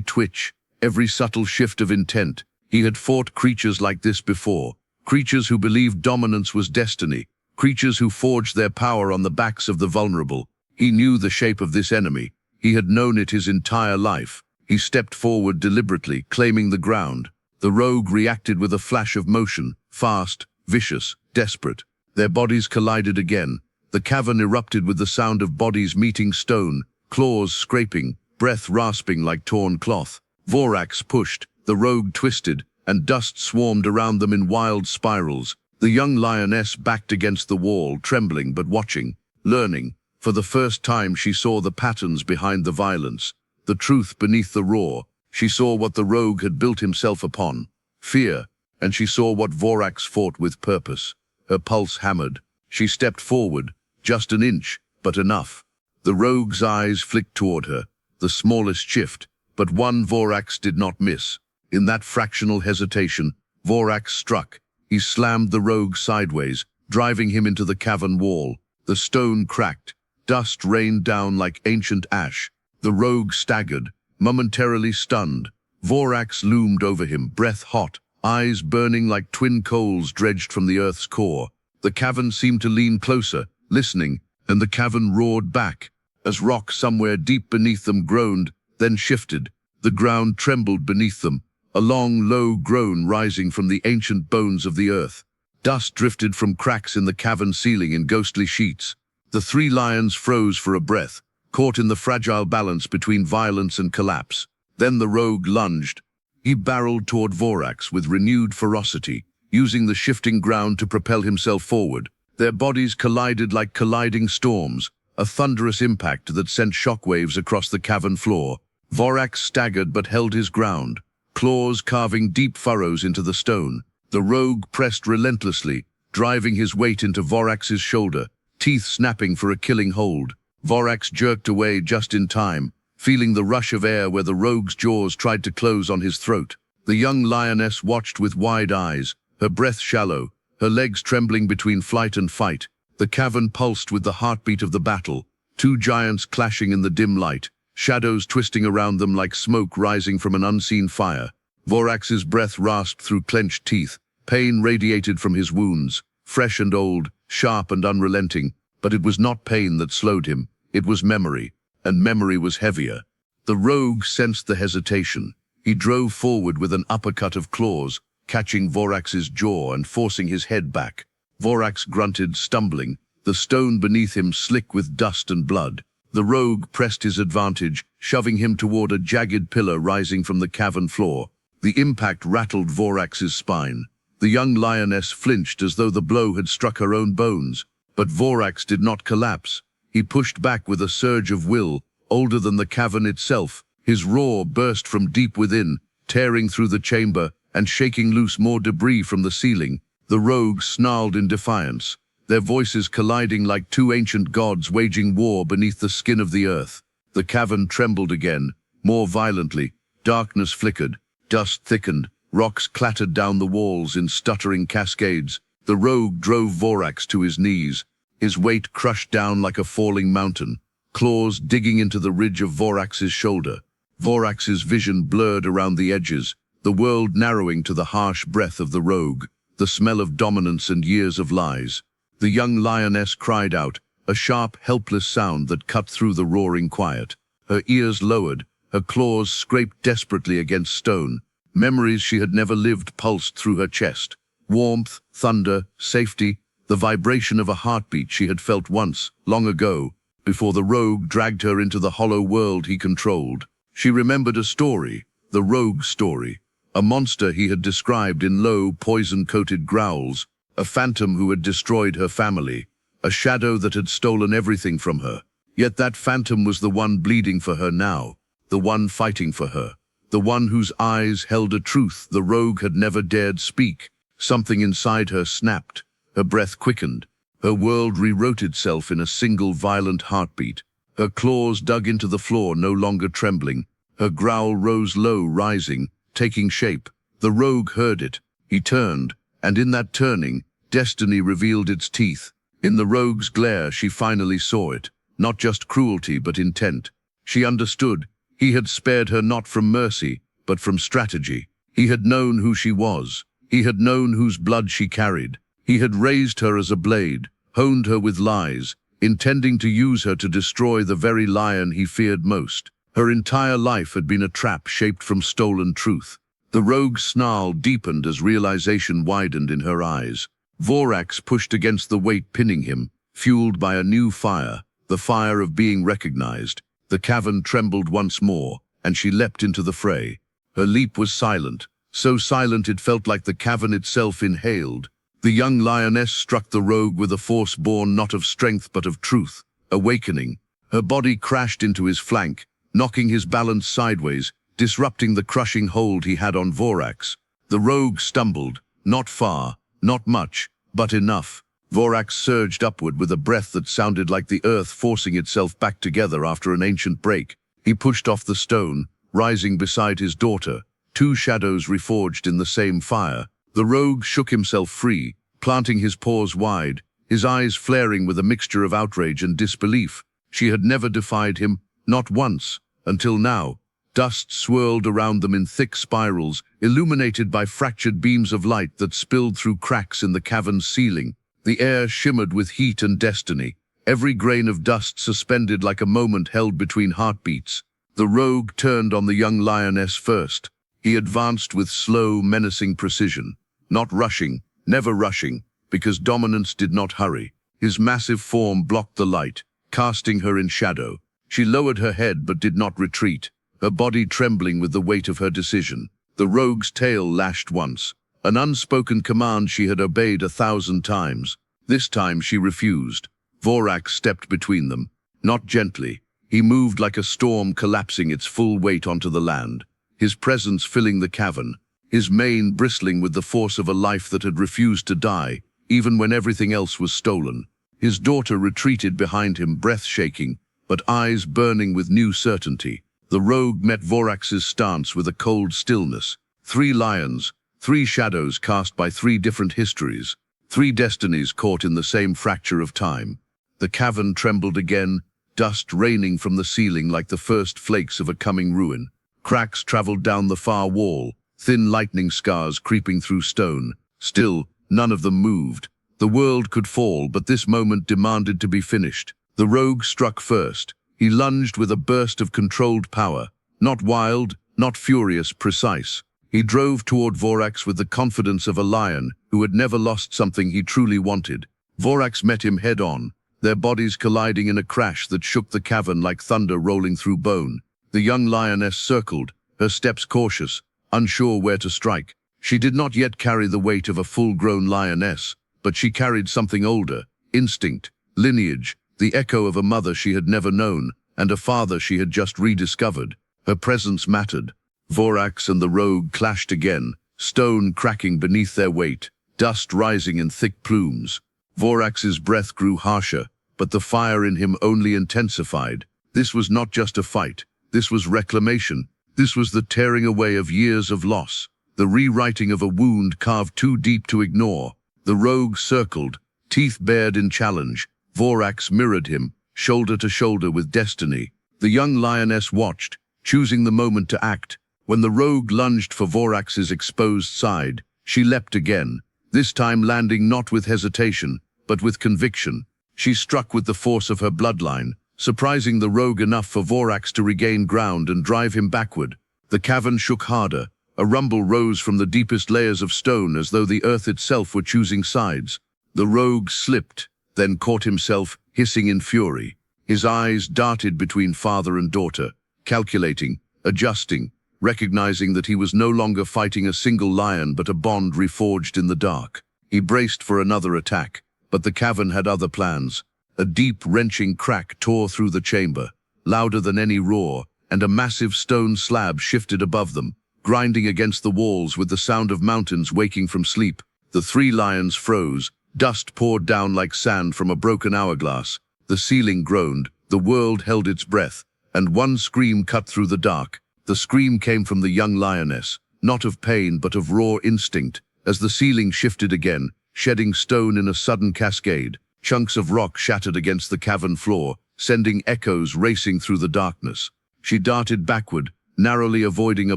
twitch, every subtle shift of intent. He had fought creatures like this before, creatures who believed dominance was destiny, creatures who forged their power on the backs of the vulnerable. He knew the shape of this enemy. He had known it his entire life. He stepped forward deliberately, claiming the ground. The rogue reacted with a flash of motion, fast, vicious, desperate. Their bodies collided again. The cavern erupted with the sound of bodies meeting stone, claws scraping, breath rasping like torn cloth. Vorax pushed, the rogue twisted, and dust swarmed around them in wild spirals. The young lioness backed against the wall, trembling but watching, learning. For the first time she saw the patterns behind the violence, the truth beneath the roar. She saw what the rogue had built himself upon, fear, and she saw what Vorax fought with purpose. Her pulse hammered. She stepped forward, just an inch, but enough. The rogue's eyes flicked toward her, the smallest shift, but one Vorax did not miss. In that fractional hesitation, Vorax struck. He slammed the rogue sideways, driving him into the cavern wall. The stone cracked. Dust rained down like ancient ash. The rogue staggered, momentarily stunned. Vorax loomed over him, breath hot, eyes burning like twin coals dredged from the earth's core. The cavern seemed to lean closer, listening, and the cavern roared back, as rock somewhere deep beneath them groaned, then shifted. The ground trembled beneath them, a long, low groan rising from the ancient bones of the earth. Dust drifted from cracks in the cavern ceiling in ghostly sheets. The three lions froze for a breath, caught in the fragile balance between violence and collapse. Then the rogue lunged. He barreled toward Vorax with renewed ferocity, using the shifting ground to propel himself forward. Their bodies collided like colliding storms, a thunderous impact that sent shockwaves across the cavern floor. Vorax staggered but held his ground, claws carving deep furrows into the stone. The rogue pressed relentlessly, driving his weight into Vorax's shoulder, teeth snapping for a killing hold. Vorax jerked away just in time, feeling the rush of air where the rogue's jaws tried to close on his throat. The young lioness watched with wide eyes, her breath shallow, her legs trembling between flight and fight. The cavern pulsed with the heartbeat of the battle, two giants clashing in the dim light, shadows twisting around them like smoke rising from an unseen fire. Vorax's breath rasped through clenched teeth, pain radiated from his wounds, fresh and old, sharp and unrelenting. But it was not pain that slowed him, it was memory, and memory was heavier. The rogue sensed the hesitation. He drove forward with an uppercut of claws, catching Vorax's jaw and forcing his head back. Vorax grunted, stumbling, the stone beneath him slick with dust and blood. The rogue pressed his advantage, shoving him toward a jagged pillar rising from the cavern floor. The impact rattled Vorax's spine. The young lioness flinched as though the blow had struck her own bones. But Vorax did not collapse. He pushed back with a surge of will, older than the cavern itself. His roar burst from deep within, tearing through the chamber and shaking loose more debris from the ceiling. The rogues snarled in defiance, their voices colliding like two ancient gods waging war beneath the skin of the earth. The cavern trembled again, more violently. Darkness flickered, dust thickened, rocks clattered down the walls in stuttering cascades. The rogue drove Vorax to his knees, his weight crushed down like a falling mountain, claws digging into the ridge of Vorax's shoulder. Vorax's vision blurred around the edges, the world narrowing to the harsh breath of the rogue, the smell of dominance and years of lies. The young lioness cried out, a sharp, helpless sound that cut through the roaring quiet. Her ears lowered, her claws scraped desperately against stone. Memories she had never lived pulsed through her chest. Warmth, thunder, safety, the vibration of a heartbeat she had felt once, long ago, before the rogue dragged her into the hollow world he controlled. She remembered a story, the rogue story, a monster he had described in low, poison-coated growls, a phantom who had destroyed her family, a shadow that had stolen everything from her. Yet that phantom was the one bleeding for her now, the one fighting for her, the one whose eyes held a truth the rogue had never dared speak. Something inside her snapped, her breath quickened, her world rewrote itself in a single violent heartbeat. Her claws dug into the floor, no longer trembling. Her growl rose low, rising, taking shape. The rogue heard it. He turned, and in that turning, destiny revealed its teeth. In the rogue's glare, she finally saw it. Not just cruelty, but intent. She understood. He had spared her not from mercy, but from strategy. He had known who she was. He had known whose blood she carried. He had raised her as a blade, honed her with lies, intending to use her to destroy the very lion he feared most. Her entire life had been a trap shaped from stolen truth. The rogue's snarl deepened as realization widened in her eyes. Vorax pushed against the weight pinning him, fueled by a new fire, the fire of being recognized. The cavern trembled once more, and she leapt into the fray. Her leap was silent, so silent it felt like the cavern itself inhaled. The young lioness struck the rogue with a force born not of strength but of truth. Awakening, her body crashed into his flank, knocking his balance sideways, disrupting the crushing hold he had on Vorax. The rogue stumbled, not far, not much, but enough. Vorax surged upward with a breath that sounded like the earth forcing itself back together after an ancient break. He pushed off the stone, rising beside his daughter, two shadows reforged in the same fire. The rogue shook himself free, planting his paws wide, his eyes flaring with a mixture of outrage and disbelief. She had never defied him, not once, until now. Dust swirled around them in thick spirals, illuminated by fractured beams of light that spilled through cracks in the cavern's ceiling. The air shimmered with heat and destiny, every grain of dust suspended like a moment held between heartbeats. The rogue turned on the young lioness first. He advanced with slow, menacing precision, not rushing, never rushing, because dominance did not hurry. His massive form blocked the light, casting her in shadow. She lowered her head but did not retreat, her body trembling with the weight of her decision. The rogue's tail lashed once, an unspoken command she had obeyed 1,000 times. This time she refused. Vorax stepped between them, not gently. He moved like a storm collapsing its full weight onto the land, his presence filling the cavern, his mane bristling with the force of a life that had refused to die, even when everything else was stolen. His daughter retreated behind him, breath shaking, but eyes burning with new certainty. The rogue met Vorax's stance with a cold stillness. 3 lions, 3 shadows cast by 3 different histories, 3 destinies caught in the same fracture of time. The cavern trembled again, dust raining from the ceiling like the first flakes of a coming ruin. Cracks traveled down the far wall, thin lightning scars creeping through stone. Still, none of them moved. The world could fall, but this moment demanded to be finished. The rogue struck first. He lunged with a burst of controlled power, not wild, not furious, precise. He drove toward Vorax with the confidence of a lion who had never lost something he truly wanted. Vorax met him head-on, their bodies colliding in a crash that shook the cavern like thunder rolling through bone. The young lioness circled, her steps cautious, unsure where to strike. She did not yet carry the weight of a full-grown lioness, but she carried something older, instinct, lineage, the echo of a mother she had never known, and a father she had just rediscovered. Her presence mattered. Vorax and the rogue clashed again, stone cracking beneath their weight, dust rising in thick plumes. Vorax's breath grew harsher, but the fire in him only intensified. This was not just a fight. This was reclamation. This was the tearing away of years of loss, the rewriting of a wound carved too deep to ignore. The rogue circled, teeth bared in challenge. Vorax mirrored him, shoulder to shoulder with destiny. The young lioness watched, choosing the moment to act. When the rogue lunged for Vorax's exposed side, she leapt again, this time landing not with hesitation, but with conviction. She struck with the force of her bloodline, surprising the rogue enough for Vorax to regain ground and drive him backward. The cavern shook harder. A rumble rose from the deepest layers of stone as though the earth itself were choosing sides. The rogue slipped, then caught himself, hissing in fury. His eyes darted between father and daughter, calculating, adjusting, recognizing that he was no longer fighting a single lion but a bond reforged in the dark. He braced for another attack, But the cavern had other plans. A deep, wrenching crack tore through the chamber, louder than any roar, and a massive stone slab shifted above them, grinding against the walls with the sound of mountains waking from sleep. The three lions froze. Dust poured down like sand from a broken hourglass. The ceiling groaned, the world held its breath, and one scream cut through the dark. The scream came from the young lioness, not of pain but of raw instinct, as the ceiling shifted again, shedding stone in a sudden cascade. Chunks of rock shattered against the cavern floor, sending echoes racing through the darkness. She darted backward, narrowly avoiding a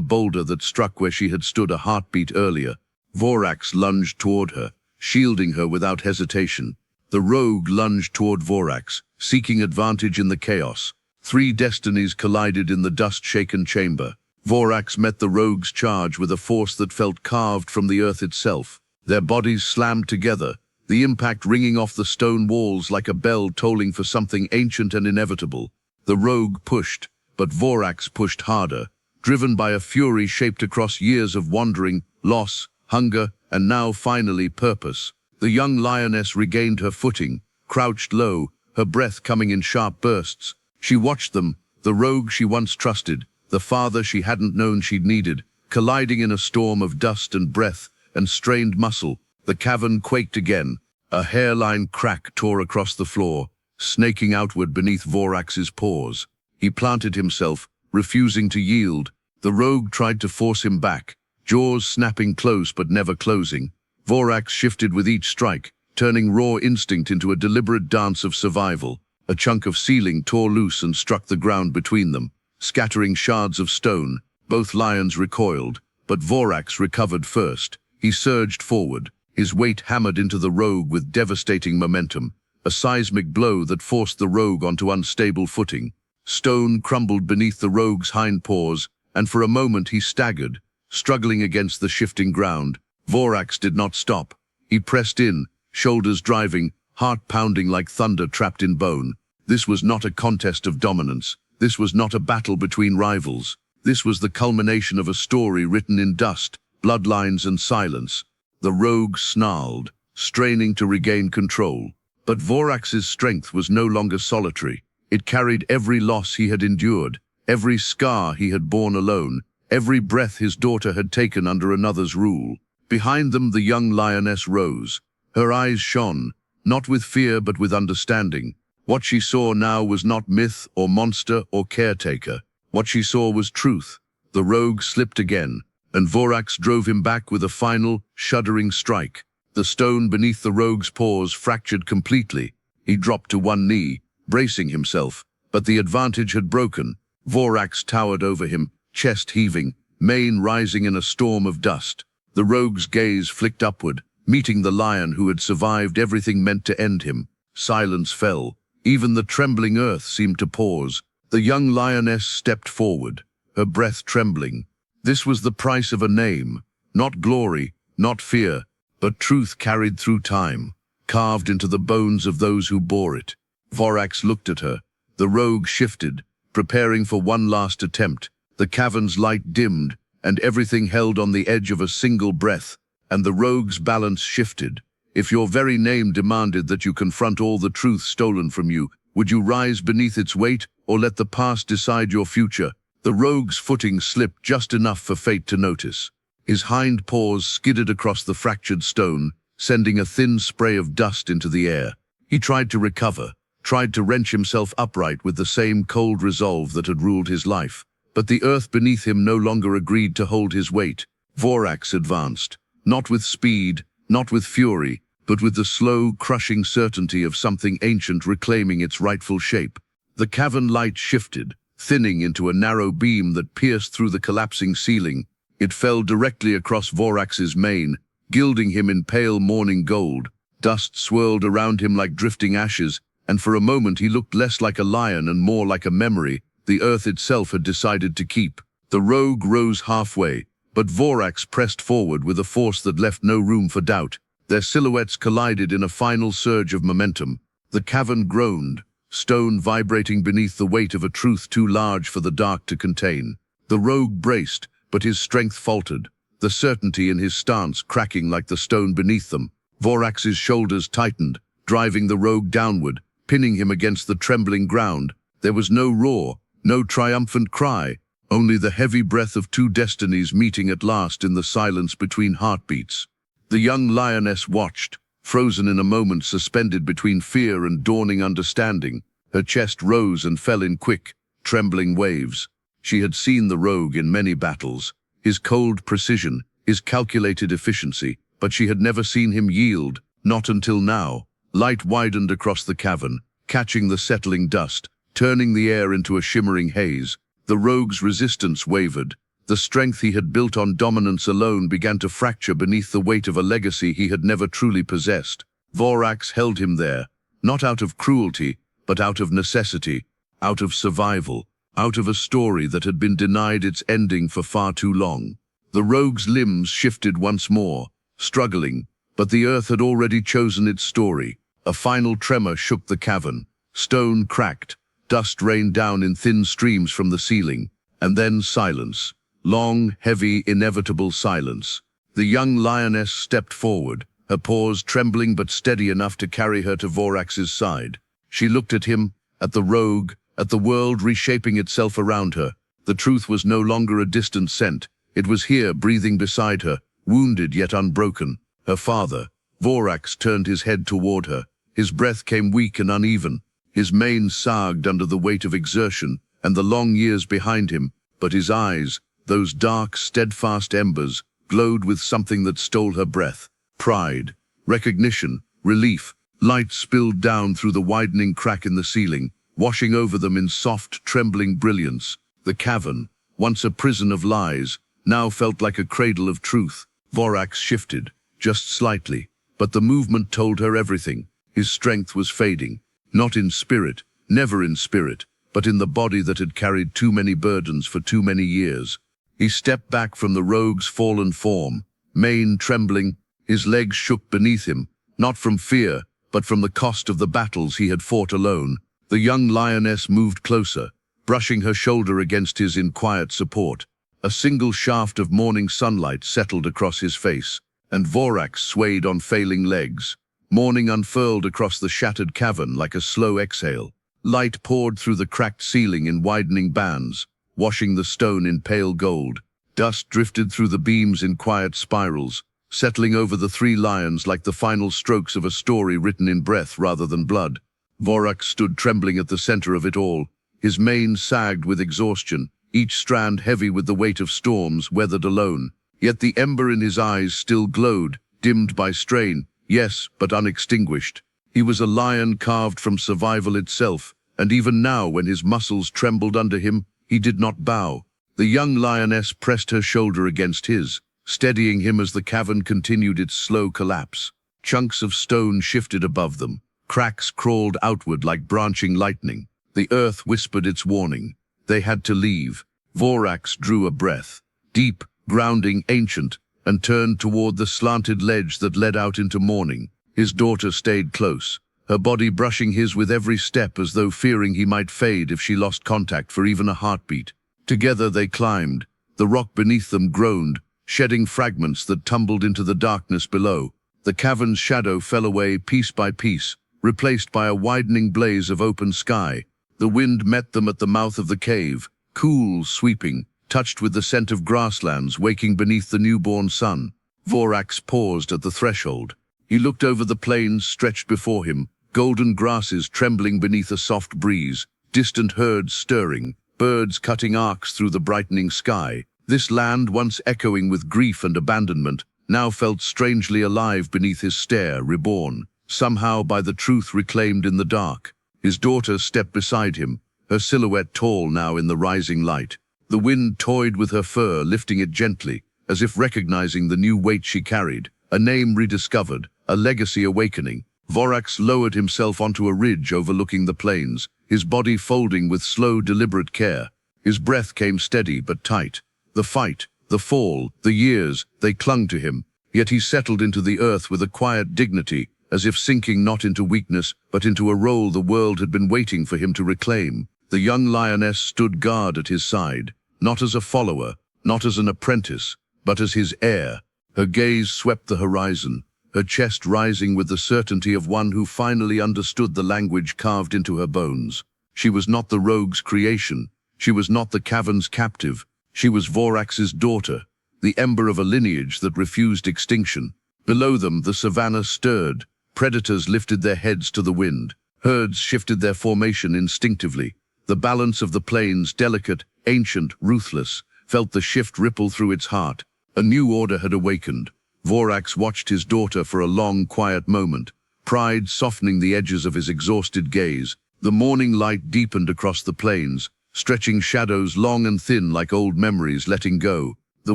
boulder that struck where she had stood a heartbeat earlier. Vorax lunged toward her, shielding her without hesitation. The rogue lunged toward Vorax, seeking advantage in the chaos. Three destinies collided in the dust-shaken chamber. Vorax met the rogue's charge with a force that felt carved from the earth itself. Their bodies slammed together, the impact ringing off the stone walls like a bell tolling for something ancient and inevitable. The rogue pushed, but Vorax pushed harder, driven by a fury shaped across years of wandering, loss, hunger, and now finally purpose. The young lioness regained her footing, crouched low, her breath coming in sharp bursts. She watched them, the rogue she once trusted, the father she hadn't known she'd needed, colliding in a storm of dust and breath and strained muscle. The cavern quaked again. A hairline crack tore across the floor, snaking outward beneath Vorax's paws. He planted himself, refusing to yield. The rogue tried to force him back, jaws snapping close but never closing. Vorax shifted with each strike, turning raw instinct into a deliberate dance of survival. A chunk of ceiling tore loose and struck the ground between them, scattering shards of stone. Both lions recoiled, but Vorax recovered first. He surged forward, his weight hammered into the rogue with devastating momentum, a seismic blow that forced the rogue onto unstable footing. Stone crumbled beneath the rogue's hind paws, and for a moment he staggered, struggling against the shifting ground. Vorax did not stop. He pressed in, shoulders driving, heart pounding like thunder trapped in bone. This was not a contest of dominance. This was not a battle between rivals. This was the culmination of a story written in dust, bloodlines and silence. The rogue snarled, straining to regain control. But Vorax's strength was no longer solitary. It carried every loss he had endured, every scar he had borne alone, every breath his daughter had taken under another's rule. Behind them the young lioness rose. Her eyes shone, not with fear but with understanding. What she saw now was not myth or monster or caretaker. What she saw was truth. The rogue slipped again, and Vorax drove him back with a final, shuddering strike. The stone beneath the rogue's paws fractured completely. He dropped to one knee, bracing himself, but the advantage had broken. Vorax towered over him, chest heaving, mane rising in a storm of dust. The rogue's gaze flicked upward, meeting the lion who had survived everything meant to end him. Silence fell. Even the trembling earth seemed to pause. The young lioness stepped forward, her breath trembling. This was the price of a name, not glory, not fear, but truth carried through time, carved into the bones of those who bore it. Vorax looked at her. The rogue shifted, preparing for one last attempt. The cavern's light dimmed, and everything held on the edge of a single breath, and the rogue's balance shifted. If your very name demanded that you confront all the truth stolen from you, would you rise beneath its weight, or let the past decide your future? The rogue's footing slipped just enough for fate to notice. His hind paws skidded across the fractured stone, sending a thin spray of dust into the air. He tried to recover, tried to wrench himself upright with the same cold resolve that had ruled his life. But the earth beneath him no longer agreed to hold his weight. Vorax advanced, not with speed, not with fury, but with the slow, crushing certainty of something ancient reclaiming its rightful shape. The cavern light shifted, thinning into a narrow beam that pierced through the collapsing ceiling. It fell directly across Vorax's mane, gilding him in pale morning gold. Dust swirled around him like drifting ashes, and for a moment he looked less like a lion and more like a memory the earth itself had decided to keep. The rogue rose halfway, but Vorax pressed forward with a force that left no room for doubt. Their silhouettes collided in a final surge of momentum. The cavern groaned, stone vibrating beneath the weight of a truth too large for the dark to contain. The rogue braced, but his strength faltered, the certainty in his stance cracking like the stone beneath them. Vorax's shoulders tightened, driving the rogue downward, pinning him against the trembling ground. There was no roar, no triumphant cry, only the heavy breath of two destinies meeting at last in the silence between heartbeats. The young lioness watched, frozen in a moment, suspended between fear and dawning understanding. Her chest rose and fell in quick, trembling waves. She had seen the rogue in many battles, his cold precision, his calculated efficiency, but she had never seen him yield, not until now. Light widened across the cavern, catching the settling dust, turning the air into a shimmering haze. The rogue's resistance wavered. The strength he had built on dominance alone began to fracture beneath the weight of a legacy he had never truly possessed. Vorax held him there, not out of cruelty, but out of necessity, out of survival, out of a story that had been denied its ending for far too long. The rogue's limbs shifted once more, struggling, but the earth had already chosen its story. A final tremor shook the cavern. Stone cracked, dust rained down in thin streams from the ceiling, and then silence. Long, heavy, inevitable silence. The young lioness stepped forward, her paws trembling but steady enough to carry her to Vorax's side. She looked at him, at the rogue, at the world reshaping itself around her. The truth was no longer a distant scent. It was here, breathing beside her, wounded yet unbroken. Her father. Vorax turned his head toward her. His breath came weak and uneven. His mane sagged under the weight of exertion and the long years behind him, but his eyes, those dark, steadfast embers, glowed with something that stole her breath. Pride, recognition, relief. Light spilled down through the widening crack in the ceiling, washing over them in soft, trembling brilliance. The cavern, once a prison of lies, now felt like a cradle of truth. Vorax shifted, just slightly, but the movement told her everything. His strength was fading, not in spirit, never in spirit, but in the body that had carried too many burdens for too many years. He stepped back from the rogue's fallen form, mane trembling. His legs shook beneath him, not from fear, but from the cost of the battles he had fought alone. The young lioness moved closer, brushing her shoulder against his in quiet support. A single shaft of morning sunlight settled across his face, and Vorax swayed on failing legs. Morning unfurled across the shattered cavern like a slow exhale. Light poured through the cracked ceiling in widening bands, washing the stone in pale gold. Dust drifted through the beams in quiet spirals, settling over the three lions like the final strokes of a story written in breath rather than blood. Vorax stood trembling at the center of it all. His mane sagged with exhaustion, each strand heavy with the weight of storms weathered alone. Yet the ember in his eyes still glowed, dimmed by strain, yes, but unextinguished. He was a lion carved from survival itself, and even now, when his muscles trembled under him, he did not bow. The young lioness pressed her shoulder against his, steadying him as the cavern continued its slow collapse. Chunks of stone shifted above them. Cracks crawled outward like branching lightning. The earth whispered its warning. They had to leave. Vorax drew a breath, deep, grounding, ancient, and turned toward the slanted ledge that led out into morning. His daughter stayed close, her body brushing his with every step as though fearing he might fade if she lost contact for even a heartbeat. Together they climbed. The rock beneath them groaned, shedding fragments that tumbled into the darkness below. The cavern's shadow fell away piece by piece, replaced by a widening blaze of open sky. The wind met them at the mouth of the cave, cool, sweeping, touched with the scent of grasslands waking beneath the newborn sun. Vorax paused at the threshold. He looked over the plains stretched before him, golden grasses trembling beneath a soft breeze, distant herds stirring, birds cutting arcs through the brightening sky. This land, once echoing with grief and abandonment, now felt strangely alive beneath his stare, reborn, somehow by the truth reclaimed in the dark. His daughter stepped beside him, her silhouette tall now in the rising light. The wind toyed with her fur, lifting it gently, as if recognizing the new weight she carried. A name rediscovered, a legacy awakening. Vorax lowered himself onto a ridge overlooking the plains, his body folding with slow, deliberate care. His breath came steady but tight. The fight, the fall, the years, they clung to him, yet he settled into the earth with a quiet dignity, as if sinking not into weakness, but into a role the world had been waiting for him to reclaim. The young lioness stood guard at his side, not as a follower, not as an apprentice, but as his heir. Her gaze swept the horizon, her chest rising with the certainty of one who finally understood the language carved into her bones. She was not the rogue's creation. She was not the cavern's captive. She was Vorax's daughter, the ember of a lineage that refused extinction. Below them, the savannah stirred. Predators lifted their heads to the wind. Herds shifted their formation instinctively. The balance of the plains, delicate, ancient, ruthless, felt the shift ripple through its heart. A new order had awakened. Vorax watched his daughter for a long, quiet moment, pride softening the edges of his exhausted gaze. The morning light deepened across the plains, stretching shadows long and thin like old memories letting go. The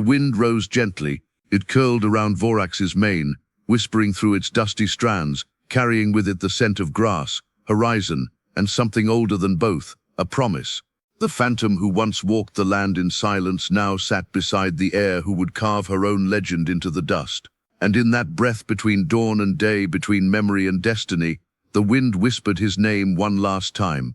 wind rose gently. It curled around Vorax's mane, whispering through its dusty strands, carrying with it the scent of grass, horizon, and something older than both, a promise. The phantom who once walked the land in silence now sat beside the heir who would carve her own legend into the dust. And in that breath between dawn and day, between memory and destiny, the wind whispered his name one last time.